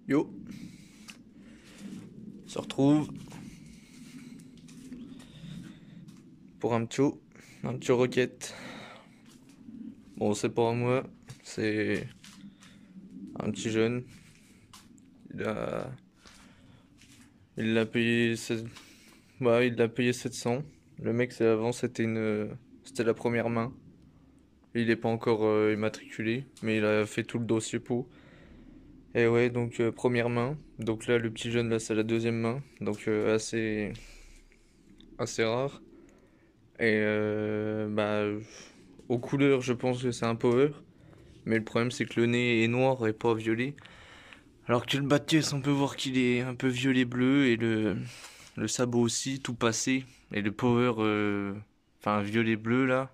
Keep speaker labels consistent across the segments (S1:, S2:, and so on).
S1: Yo, on se retrouve pour un petit roquette. Bon, c'est pas moi, c'est un petit jeune. Il a, il l'a payé, il l'a payé 700. Le mec, c'est avant, c'était la première main. Il est pas encore immatriculé, mais il a fait tout le dossier pour. Et ouais, donc première main. Donc là, le petit jeune là, c'est la deuxième main, donc assez rare. Et aux couleurs, je pense que c'est un power. Mais le problème, c'est que le nez est noir et pas violet. Alors que le bas de caisse, on peut voir qu'il est un peu violet-bleu. Et le sabot aussi, tout passé. Et le power, violet-bleu là.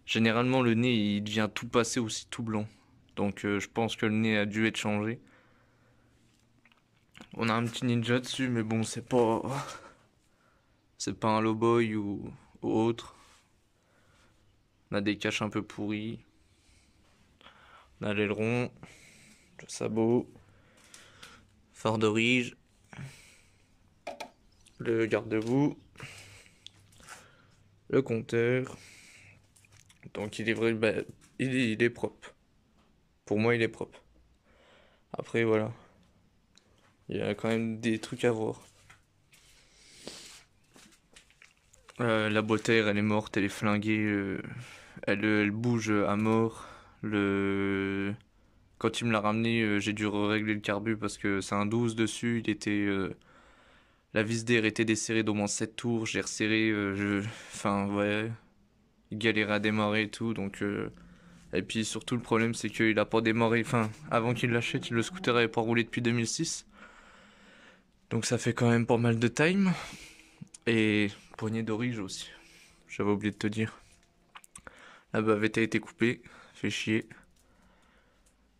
S1: Généralement, le nez, il devient tout passé aussi, tout blanc. Donc je pense que le nez a dû être changé. On a un petit ninja dessus, mais bon, c'est pas un lowboy ou autre. On a des caches un peu pourries. On a l'aileron, le sabot, phare de rige, le garde-boue, le compteur. Donc il est vrai, il est propre. Pour moi, il est propre. Après, voilà. Il y a quand même des trucs à voir. La boîte à air, elle est morte, elle est flinguée. Elle bouge à mort. Le... Quand il me l'a ramené, j'ai dû régler le carbu parce que c'est un 12 dessus. La vis d'air était desserrée d'au moins 7 tours. J'ai resserré. Enfin, ouais. Il galérait à démarrer et tout. Donc, Et puis surtout, le problème, c'est qu'il a pas démarré. Enfin, avant qu'il l'achète, le scooter avait pas roulé depuis 2006. Donc ça fait quand même pas mal de time. Et poignée d'orige aussi. J'avais oublié de te dire. La bavette a été coupée. Fait chier.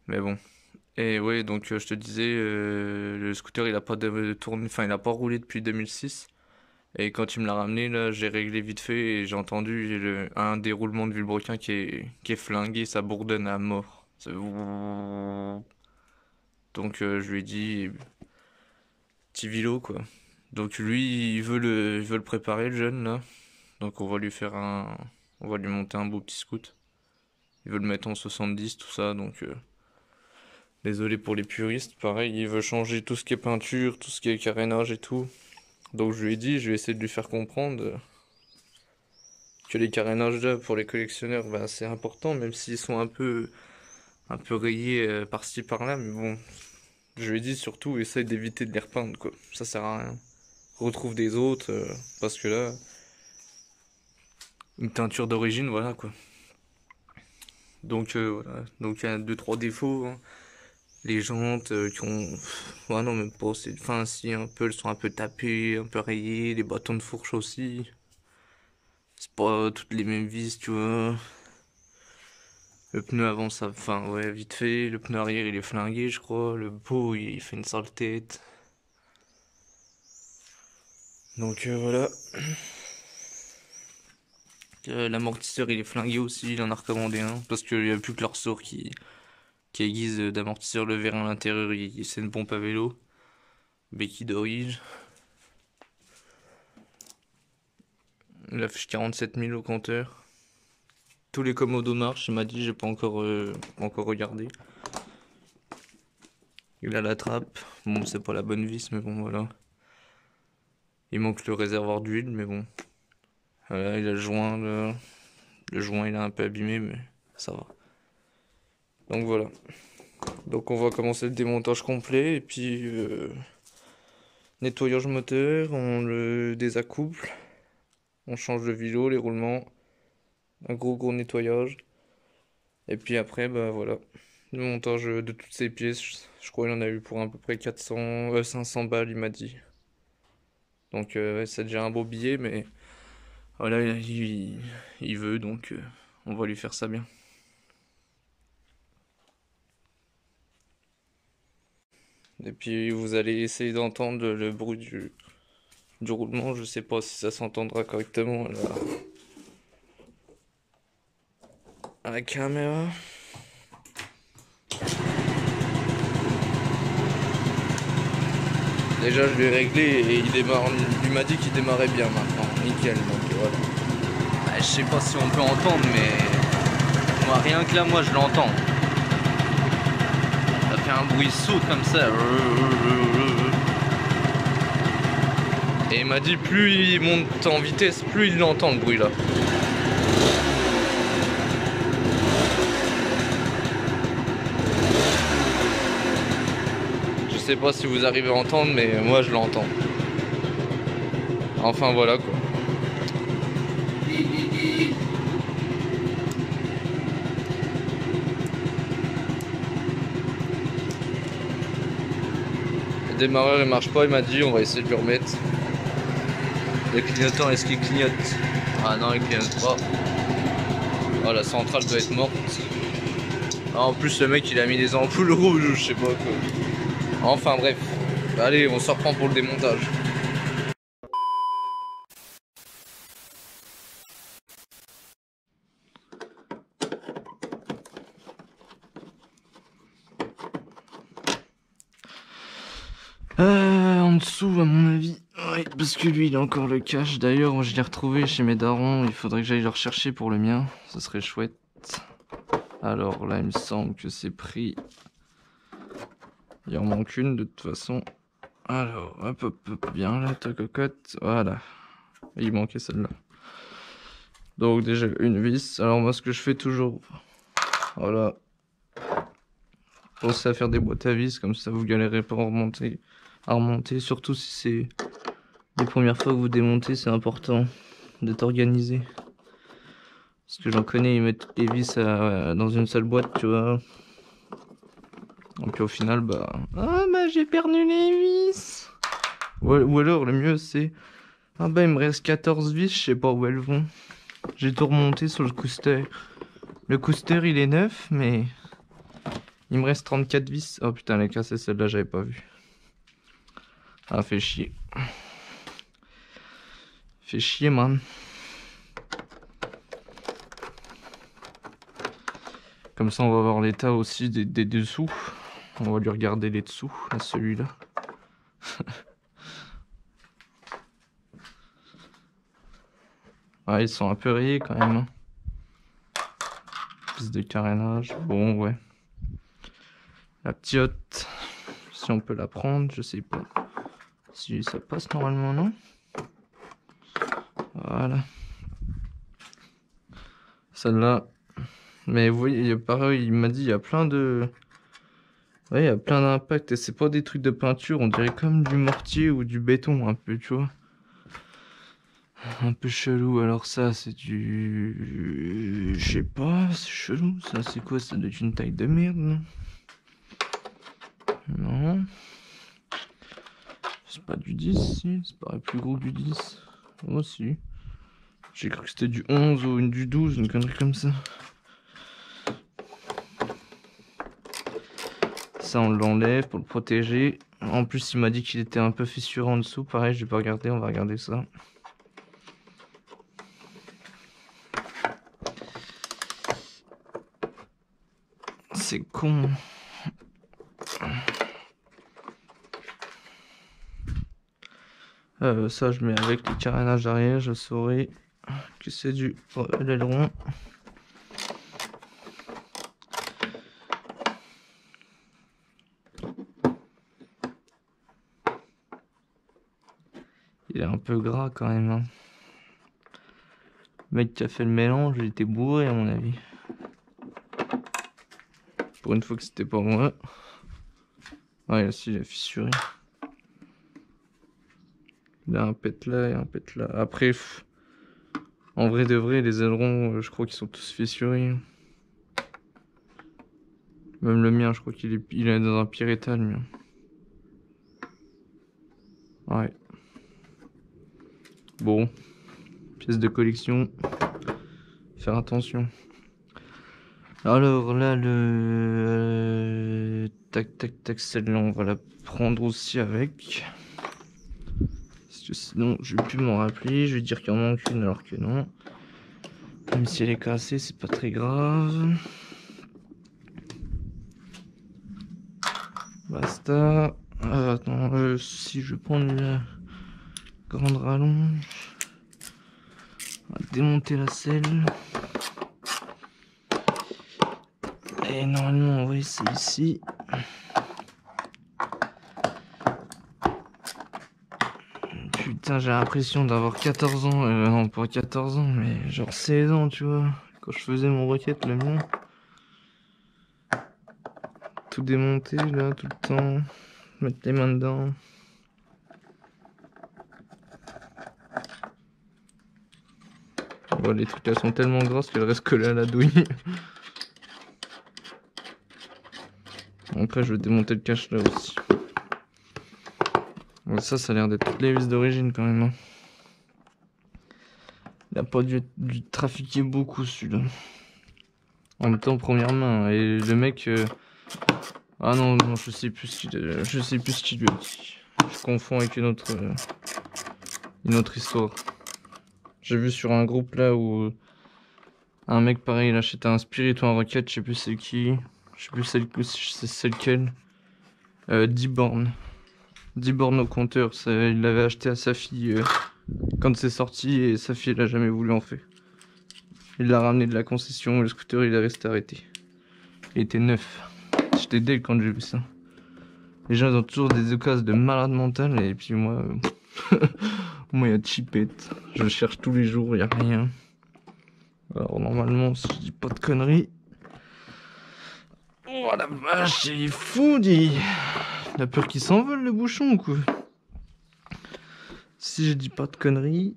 S1: Mais bon. Et ouais, donc je te disais, le scooter il a pas tourné, enfin il a pas roulé depuis 2006. Et quand il me l'a ramené, là, j'ai réglé vite fait et j'ai entendu un déroulement de vilebrequin qui est flingué, ça bourdonne à mort. Donc je lui ai dit, petit vilo quoi. Donc lui, il veut le préparer le jeune là. Donc on va lui monter un beau petit scoot. Il veut le mettre en 70 tout ça, donc désolé pour les puristes. Pareil, il veut changer tout ce qui est peinture, tout ce qui est carénage et tout. Donc je lui ai dit, je vais essayer de lui faire comprendre que les carénages là pour les collectionneurs, bah, c'est important, même s'ils sont un peu rayés par-ci par-là, mais bon, je lui ai dit surtout, essaye d'éviter de les repeindre quoi. Ça sert à rien. Retrouve des autres, parce que là, une teinture d'origine, voilà quoi. Donc voilà, donc il y a deux trois défauts, hein. Les jantes qui ont, ouais non même pas, c'est, enfin si un peu, elles sont un peu tapées, un peu rayées, les bâtons de fourche aussi. C'est pas toutes les mêmes vis, tu vois. Le pneu avant ça, enfin ouais vite fait. Le pneu arrière il est flingué, je crois. Le pot il fait une sale tête. Donc voilà. L'amortisseur il est flingué aussi, il en a recommandé un parce qu'il n'y a plus que le ressort qui aiguise d'amortisseur, le verre à l'intérieur, c'est une pompe à vélo. Béquille d'orige. Il affiche 47 000 au compteur. Tous les commodos marchent, il m'a dit, j'ai pas encore regardé. Il a la trappe. Bon, c'est pas la bonne vis, mais bon, voilà. Il manque le réservoir d'huile, mais bon. Voilà, il a le joint, là. Le joint, il est un peu abîmé, mais ça va. Donc voilà. Donc on va commencer le démontage complet, et puis nettoyage moteur, on le désaccouple, on change le vilo, les roulements, un gros nettoyage. Et puis après, bah voilà. Le montage de toutes ces pièces, je crois qu'il en a eu pour à peu près 500 balles, il m'a dit. Donc ouais, c'est déjà un beau billet, mais voilà, il veut, donc on va lui faire ça bien. Et puis vous allez essayer d'entendre le bruit du roulement, je sais pas si ça s'entendra correctement à la caméra. Déjà je l'ai réglé et il m'a dit qu'il démarrait bien maintenant, nickel, donc voilà. Bah, je sais pas si on peut entendre, mais moi rien que là, moi je l'entends. Ça fait un bruit sourd comme ça. Et il m'a dit plus il monte en vitesse, plus il l'entend le bruit là. Je sais pas si vous arrivez à entendre, mais moi je l'entends. Enfin voilà quoi. Le démarreur il marche pas, il m'a dit on va essayer de le remettre. Le clignotant, est-ce qu'il clignote? Ah non, il clignote pas. Oh, la centrale doit être morte. Ah, en plus le mec il a mis des ampoules rouges ou je sais pas quoi. Enfin bref. Allez, on se reprend pour le démontage. En dessous à mon avis. Ouais, parce que lui il a encore le cache. D'ailleurs je l'ai retrouvé chez mes darons. Il faudrait que j'aille le rechercher pour le mien. Ce serait chouette. Alors là il me semble que c'est pris. Il en manque une de toute façon. Alors hop hop hop, bien là ta cocotte. Voilà. Il manquait celle-là. Donc déjà une vis. Alors moi ce que je fais toujours. Voilà. Pensez à faire des boîtes à vis, comme ça vous galérez pas à remonter. Surtout si c'est les premières fois que vous démontez, c'est important d'être organisé. Parce que j'en connais, ils mettent les vis dans une seule boîte, tu vois. Et puis au final, bah... Ah bah j'ai perdu les vis. Ou alors le mieux c'est... Ah bah il me reste 14 vis, je sais pas où elles vont. J'ai tout remonté sur le coaster. Le coaster il est neuf, mais... Il me reste 34 vis. Oh putain, elle est cassée, celle-là, j'avais pas vu. Ah, fait chier. Fait chier, man. Comme ça, on va voir l'état aussi des dessous. On va lui regarder les dessous, à celui-là. Ah, ils sont un peu rayés quand même. Hein. Piste de carénage. Bon, ouais. La petite, si on peut la prendre, je sais pas. Si ça passe normalement, non? Voilà. Celle-là. Mais vous voyez, pareil, il m'a dit, il y a plein de... Ouais, il y a plein d'impacts et c'est pas des trucs de peinture, on dirait comme du mortier ou du béton un peu, tu vois. Un peu chelou, alors ça c'est du... Je sais pas, c'est chelou, ça c'est quoi? Ça doit être une taille de merde, non? Non. C'est pas du 10, si, ça paraît plus gros que du 10. Oh si. J'ai cru que c'était du 11 ou du 12, une connerie comme ça. Ça on l'enlève pour le protéger. En plus il m'a dit qu'il était un peu fissuré en dessous, pareil je vais pas regarder, on va regarder ça. C'est con. Ça je mets avec les carénages derrière, je saurai que c'est du l'aileron. Il est un peu gras quand même. Hein. Le mec qui a fait le mélange, il était bourré à mon avis. Pour une fois que c'était pas moi. Ouais, si, il a fissuré. Il a un pet là et un pet là. Après, en vrai de vrai, les ailerons, je crois qu'ils sont tous fissurés. Même le mien, je crois qu'il est dans un pire état, le mien. Ouais. Bon. Pièce de collection. Faire attention. Alors là, le... Tac, tac, tac, celle-là, on va la prendre aussi avec. Parce que sinon, je vais plus m'en rappeler. Je vais dire qu'il en manque une alors que non. Même si elle est cassée, c'est pas très grave. Basta. Attends, si je prends la grande rallonge, on va démonter la selle. Et normalement, oui, c'est ici. Putain, j'ai l'impression d'avoir 14 ans. Non, pas 14 ans, mais genre 16 ans, tu vois. Quand je faisais mon requête, le mien. Tout démonter, là, tout le temps. Mettre les mains dedans. Bon, les trucs, elles sont tellement grosses qu'elles restent collées à la douille. Après, je vais démonter le cache là aussi. Bon, ça a l'air d'être toutes les vis d'origine quand même. Hein. Il a pas dû trafiquer beaucoup celui-là. En même temps, première main. Et le mec. Ah non, non, je sais plus ce qu'il lui a dit. Je confonds avec une autre histoire. J'ai vu sur un groupe là où un mec pareil, il achetait un spirit ou un rocket, je sais plus c'est qui. Je sais plus c'est lequel. 10 bornes. 10 bornes au compteur. Il l'avait acheté à sa fille quand c'est sorti et sa fille elle a jamais voulu en faire. Il l'a ramené de la concession et le scooter il est resté arrêté. Il était neuf. J'étais deg quand j'ai vu ça. Les gens ils ont toujours des occasions de malade mental et puis moi, moi il y a chipette. Je cherche tous les jours, il y a rien. Alors normalement si je dis pas de conneries. Oh la vache, il est fou, dit. Il a peur qu'il s'envole le bouchon quoi. Si je dis pas de conneries.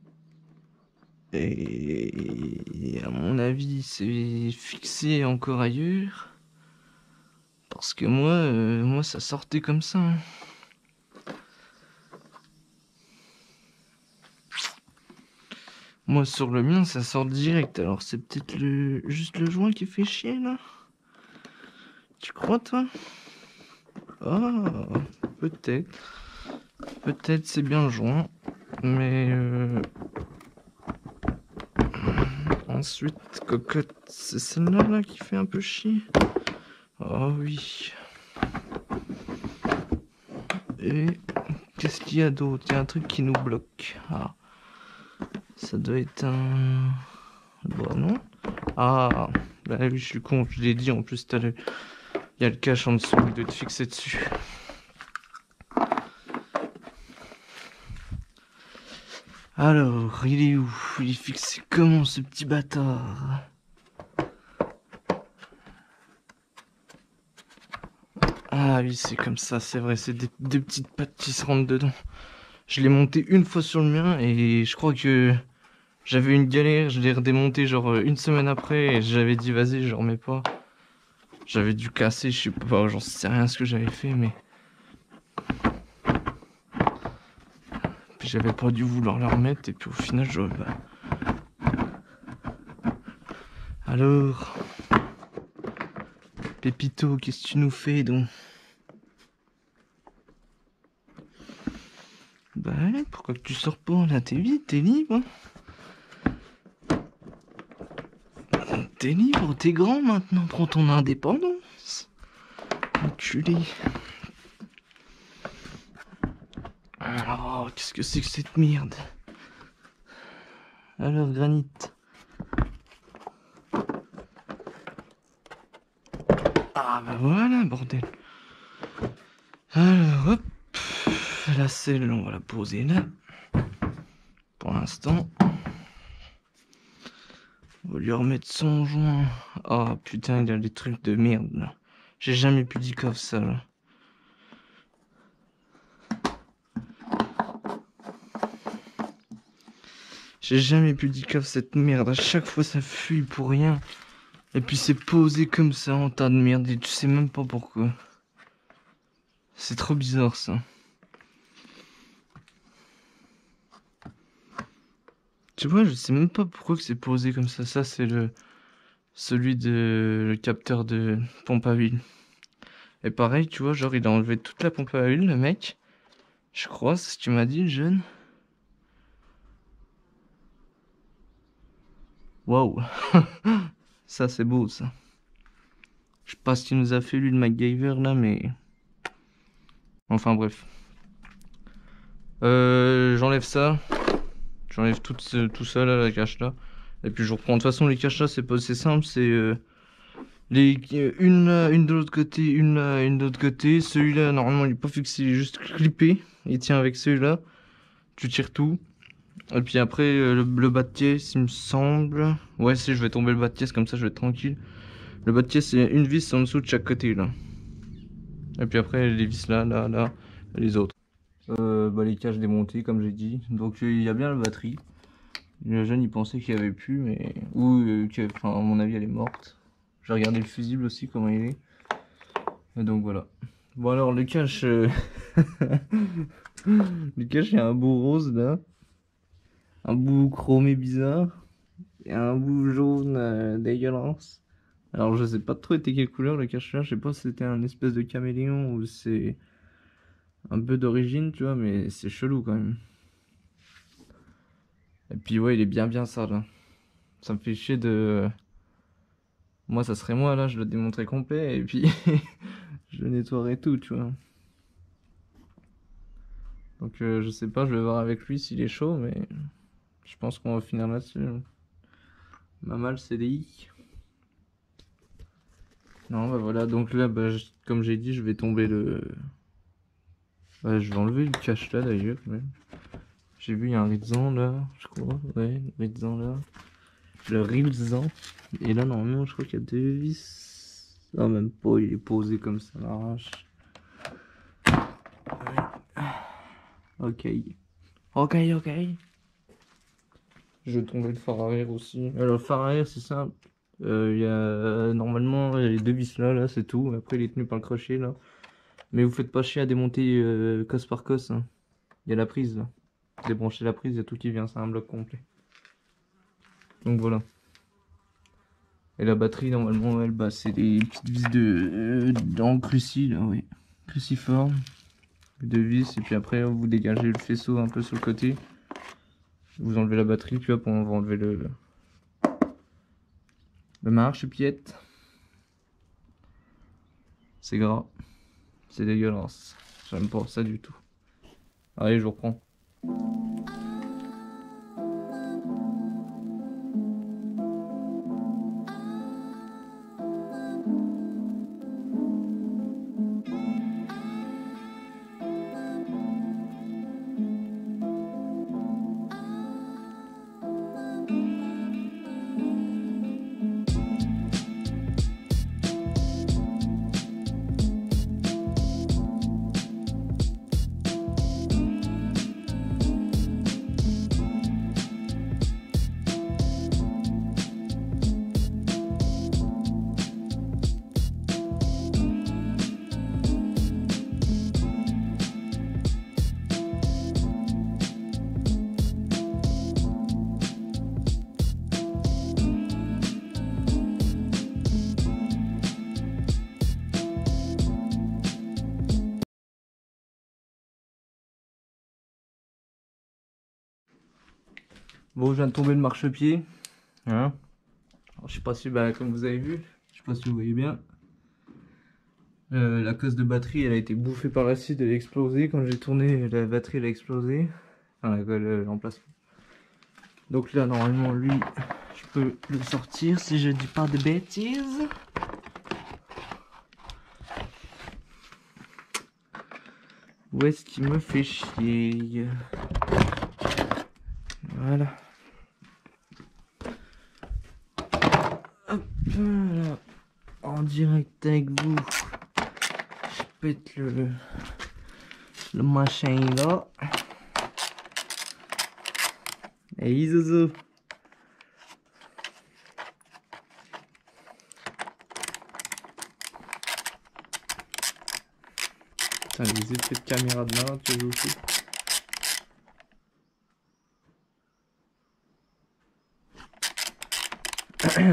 S1: Et à mon avis c'est fixé encore ailleurs. Parce que moi ça sortait comme ça. Hein. Moi sur le mien ça sort direct. Alors c'est peut-être juste le joint qui fait chier là. Tu crois toi? Ah peut-être. Peut-être c'est bien le joint. Mais ensuite cocotte c'est celle-là là, qui fait un peu chier. Oh oui. Et qu'est-ce qu'il y a d'autre? Il y a un truc qui nous bloque. Ah. Ça doit être un... Bon non. Ah. Bah oui je suis con, je l'ai dit en plus tout à l'heure. Il y a le cache en dessous, il doit être fixé dessus. Alors, il est où? Il est fixé comment ce petit bâtard? Ah oui, c'est comme ça, c'est vrai, c'est des petites pattes qui se rentrent dedans. Je l'ai monté une fois sur le mien et je crois que j'avais une galère, je l'ai redémonté genre une semaine après et j'avais dit vas-y, je remets pas. J'avais dû casser, je sais pas, j'en sais rien ce que j'avais fait, mais... Puis j'avais pas dû vouloir le remettre et puis au final, je... Alors... Pépito, qu'est-ce que tu nous fais donc? Bah ouais, pourquoi que tu sors pas là? T'es vite, t'es libre. T'es libre, t'es grand maintenant, prends ton indépendance. Enculé. Oh, qu'est-ce que c'est que cette merde? Alors, Granit. Ah bah voilà, bordel. Alors, hop. La selle, on va la poser là. Pour l'instant. On va lui remettre son joint. Oh putain, il y a des trucs de merde là. J'ai jamais pu dire comme ça là. J'ai jamais pu dire comme cette merde. À chaque fois ça fuit pour rien. Et puis c'est posé comme ça en tas de merde. Et tu sais même pas pourquoi. C'est trop bizarre ça. Tu vois, je sais même pas pourquoi que c'est posé comme ça. Ça c'est celui de le capteur de pompe à huile. Et pareil, tu vois, genre il a enlevé toute la pompe à huile, le mec. Je crois, c'est ce que tu m'as dit, le jeune. Waouh. Ça c'est beau ça. Je sais pas ce qu'il nous a fait lui le MacGyver là, mais Enfin bref. J'enlève ça. J'enlève tout ça là, la cache là. Et puis je reprends. De toute façon, les caches là, c'est pas assez simple. C'est une de l'autre côté, une là, une de l'autre côté. Celui-là, normalement, il est pas fixé, il est juste clippé. Il tient avec celui-là. Tu tires tout. Et puis après, le bas de pièce, il me semble. Ouais, si, je vais tomber le bas de pièce, comme ça, je vais être tranquille. Le bas de pièce, c'est une vis en dessous de chaque côté là. Et puis après, les vis là, là, là, et les autres. Les caches démontées, comme j'ai dit. Donc il y a bien la batterie. Le jeune il pensait qu'il y avait plus, mais. Ou enfin, à mon avis, elle est morte. J'ai regardé le fusible aussi, comment il est. Et donc voilà. Bon, alors, le cache. Le cache, il y a un bout rose là. Un bout chromé bizarre. Et un bout jaune dégueulasse. Alors, je sais pas trop était quelle couleur le cache là. Je sais pas si c'était un espèce de caméléon ou c'est un peu d'origine, tu vois, mais c'est chelou quand même. Et puis, ouais, il est bien sale, hein. Ça me fait chier de. Moi, ça serait moi, là, je le démontrais complet, et puis je nettoierais tout, tu vois. Donc, je sais pas, je vais voir avec lui s'il est chaud, mais je pense qu'on va finir là-dessus. Maman, le CDI. Non, bah voilà, donc là, comme j'ai dit, je vais tomber le. Je vais enlever le cache là d'ailleurs, même. J'ai vu, il y a un Rizan là, je crois. Ouais, Rizan là. Le Rizan. Et là, normalement, je crois qu'il y a deux vis. Non, même pas, il est posé comme ça, l'arrache. Ok. Ok, ok. Je vais tomber le phare arrière aussi. Alors, le phare arrière, c'est simple. Il y a normalement les deux vis là, c'est tout. Après, il est tenu par le crochet là. Mais vous faites pas chier à démonter cos par cos, hein. Il y a la prise là. Débranchez la prise, il y a tout qui vient, c'est un bloc complet. Donc voilà. Et la batterie, normalement, elle, c'est des petites vis en cruci là, oui. Cruciforme. Deux vis, et puis après, vous dégagez le faisceau un peu sur le côté. Vous enlevez la batterie, puis hop, on va enlever le marche-pied. C'est gras. C'est dégueulasse. J'aime pas ça du tout. Allez, je reprends. Bon, je viens de tomber le marchepied. Hein. Alors, je sais pas si, comme vous avez vu, je sais pas si vous voyez bien. La cosse de batterie, elle a été bouffée par l'acide, elle a explosé. Quand j'ai tourné, la batterie, elle a explosé. Enfin, l'emplacement. Donc là, normalement, lui, je peux le sortir si je dis pas de bêtises. Où est-ce qu'il me fait chier? Voilà. Hop là. En direct avec vous. Je pète le machin là. Hey Zozo. Putain, les effets de caméra de malade que je vous fais. Je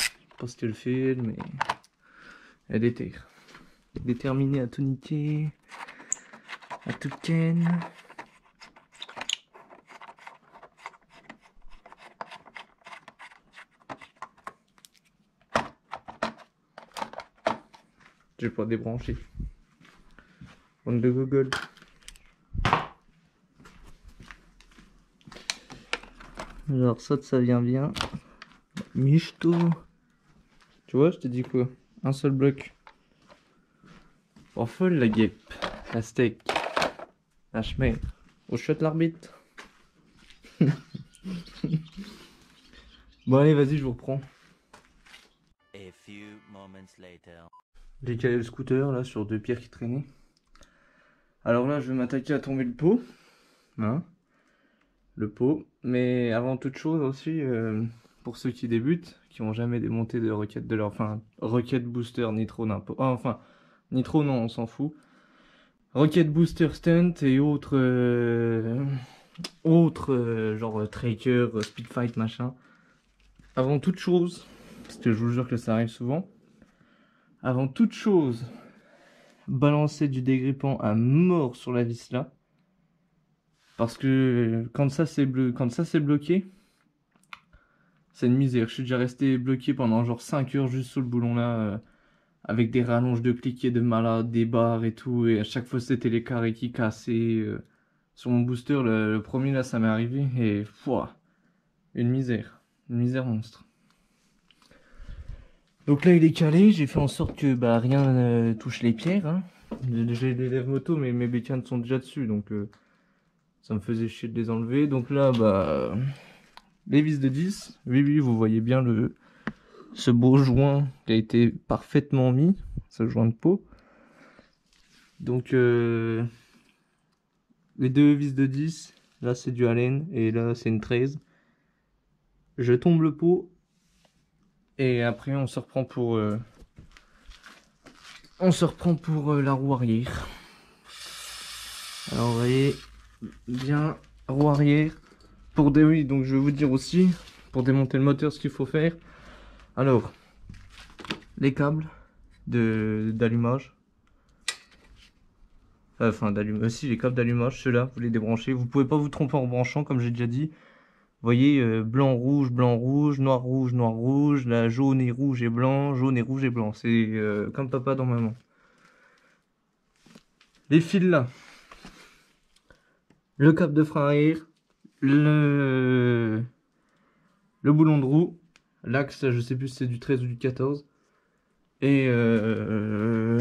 S1: sais pas ce qu'elle fait, mais elle est déterminée à tout niquer, à tout ken. J'ai pas débranché. Bande de Google. Alors ça vient bien. Michto. Tu vois, je t'ai dit quoi? Un seul bloc. Oh folle la guêpe. La steak. La chemin. Au shot l'arbitre. Bon allez, vas-y, je vous reprends.
S2: A few moments later.
S1: J'ai calé le scooter là sur deux pierres qui traînaient. Alors là, je vais m'attaquer à tomber le pot. Hein, le pot. Mais avant toute chose aussi, pour ceux qui débutent, qui n'ont jamais démonté de Rocket de leur. Enfin, Rocket Booster Nitro n'importe. Enfin, Nitro non, on s'en fout. Rocket Booster Stunt et autres. Genre Tracker, Speedfight, machin. Avant toute chose, parce que je vous jure que ça arrive souvent. Avant toute chose, balancer du dégrippant à mort sur la vis là. Parce que quand ça c'est bloqué, c'est une misère. Je suis déjà resté bloqué pendant genre 5 heures juste sous le boulon là, avec des rallonges de cliquet de malade, des barres et tout. Et à chaque fois c'était les carrés qui cassaient. Sur mon booster, le premier là ça m'est arrivé et pouah, une misère. Une misère monstre. Donc là il est calé, j'ai fait en sorte que bah, rien ne touche les pierres. Hein. J'ai des lèvres moto mais mes bécanes sont déjà dessus donc ça me faisait chier de les enlever. Donc là bah les vis de 10, oui vous voyez bien ce beau joint qui a été parfaitement mis, ce joint de peau. Donc les deux vis de 10, là c'est du Allen et là c'est une 13. Je tombe le pot et après on se reprend pour la roue arrière. Alors vous voyez bien roue arrière pour oui, donc je vais vous dire aussi pour démonter le moteur ce qu'il faut faire. Alors les câbles d'allumage, enfin d'allumage aussi, les câbles d'allumage, ceux-là vous les débranchez. Vous pouvez pas vous tromper en branchant comme j'ai déjà dit. Vous voyez blanc rouge, noir rouge, là jaune et rouge et blanc, jaune et rouge et blanc. C'est comme papa dans maman. Les fils là, le câble de frein arrière, le boulon de roue, l'axe je sais plus si c'est du 13 ou du 14, et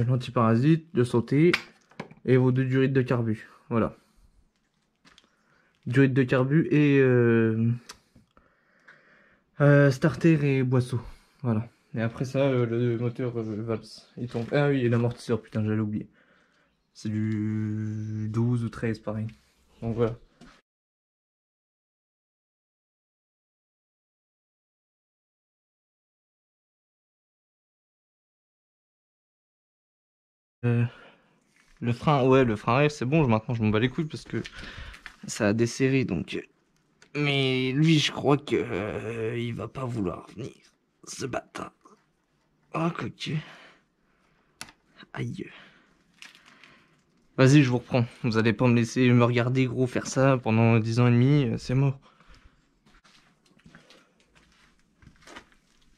S1: l'antiparasite, de sauter, et vos deux durites de carbu. Voilà. Durite de carbu et starter et boisseau. Voilà. Et après ça, le moteur valse. Il tombe. Ah oui, et l'amortisseur, putain, j'allais oublier. C'est du 12 ou 13 pareil. Donc voilà. Le frein, ouais, le frein arrière, c'est bon. Maintenant, je m'en bats les couilles parce que ça a desserré. Donc, mais lui, je crois que il va pas vouloir venir. Ce bâtard. Oh, cocu. Aïe. Vas-y, je vous reprends. Vous allez pas me laisser me regarder, gros, faire ça pendant 10 ans et demi. C'est mort.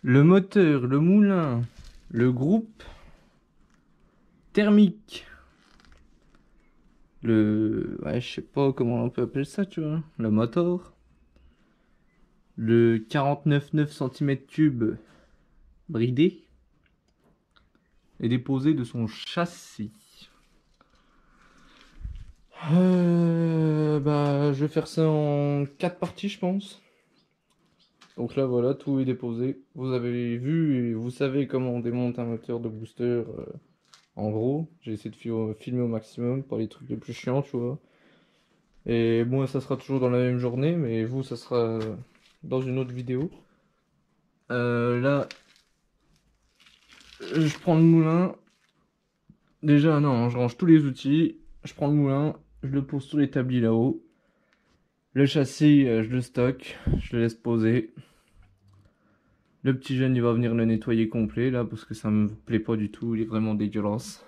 S1: Le moteur, le moulin, le groupe thermique. Ouais, je sais pas comment on peut appeler ça, tu vois. Le moteur. Le 49,9 cm3 bridé. Et déposé de son châssis. Bah, je vais faire ça en 4 parties, je pense. Donc là, voilà, tout est déposé. Vous avez vu et vous savez comment on démonte un moteur de booster. En gros, j'ai essayé de filmer au maximum, pas les trucs les plus chiants, tu vois. Et moi, ça sera toujours dans la même journée, mais vous, ça sera dans une autre vidéo. Là, je prends le moulin. Déjà, non, je range tous les outils. Je prends le moulin, je le pose sur l'établi là-haut. Le châssis, je le stocke, je le laisse poser. Le petit jeune, il va venir le nettoyer complet là, parce que ça me plaît pas du tout, il est vraiment dégueulasse.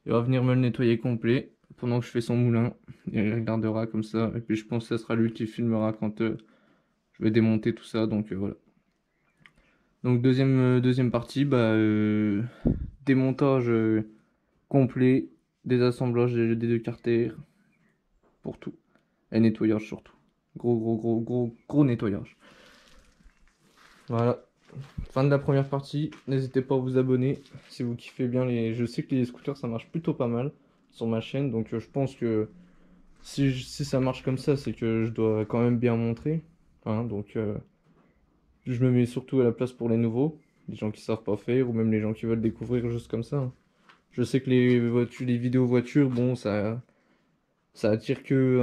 S1: Il va venir me le nettoyer complet pendant que je fais son moulin. Il regardera comme ça. Et puis je pense que ce sera lui qui filmera quand je vais démonter tout ça. Donc voilà. Donc deuxième partie, démontage complet, désassemblage des deux carters, pour tout. Et nettoyage surtout. Gros nettoyage. Voilà. Fin de la première partie. N'hésitez pas à vous abonner si vous kiffez bien les... Je sais que les scooters ça marche plutôt pas mal sur ma chaîne. Donc je pense que si ça marche comme ça, c'est que je dois quand même bien montrer. Hein, donc je me mets surtout à la place pour les nouveaux. Les gens qui savent pas faire ou même les gens qui veulent découvrir juste comme ça. Hein. Je sais que les vidéos voitures, bon, ça attire que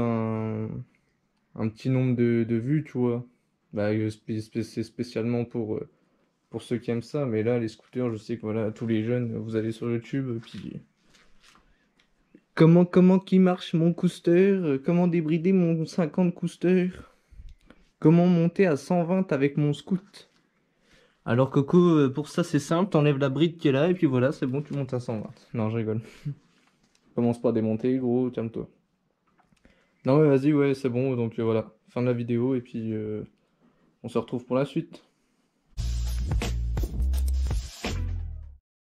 S1: un petit nombre de vues, tu vois. C'est spécialement pour ceux qui aiment ça, mais là, les scooters, je sais que voilà, tous les jeunes, vous allez sur YouTube, puis comment qui marche mon coaster, comment débrider mon 50 coaster, comment monter à 120 avec mon scoot. Alors Coco, pour ça c'est simple, t'enlèves la bride qui est là, et puis voilà, c'est bon, tu montes à 120. Non, je rigole. Commence pas à démonter, gros, calme-toi. Non, ouais, vas-y, ouais, c'est bon, donc voilà, fin de la vidéo, et puis on se retrouve pour la suite.